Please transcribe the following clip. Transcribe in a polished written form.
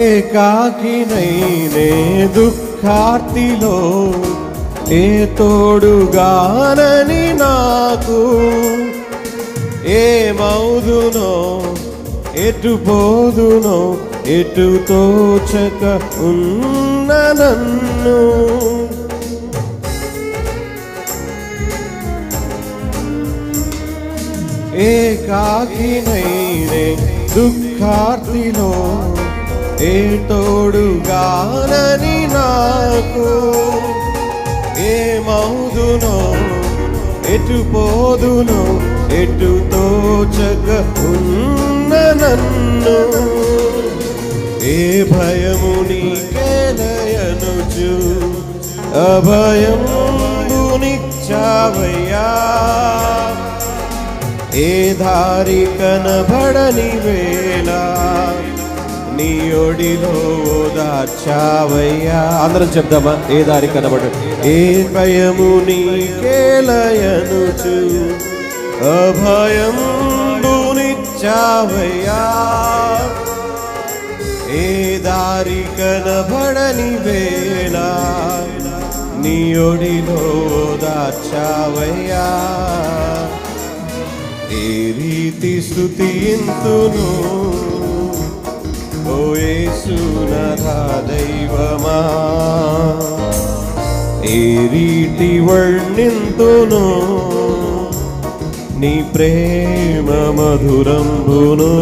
ఏకాకినైనే దుఃఖార్తిలో ఏ తోడుగానని నాకు ఏమౌదునో ఎటు పోదునో ఎటు తోచక ఉన్న నన్ను ఏకాకినైనే దుఃఖార్తిలో ఏ తోడుగానని నాకు ఏమౌదునో ఎటు పోదునో ఎటు తోచక ఉన్న నన్ను ఏ భయము నీకేలయనుచు అభయం నిచ్చావయ్యా ఏ దారి కనబడని వేళ నీ ఒడిలో ఓదార్చావయ్యా. అందరం చెప్దామా? ఏ దారి కనబడు ఏ భయము నీకేలయనుచు అభయం నిచ్చావయ్యా ఏ దారి కనబడని వేళ నీ ఒడిలో ఓదార్చావయ్యా. ఏ రీతి స్తుతింతును ఓ యేసునాథా దైవమా ఏ రీతి వర్ణింతును నీ ప్రేమ మధురంబును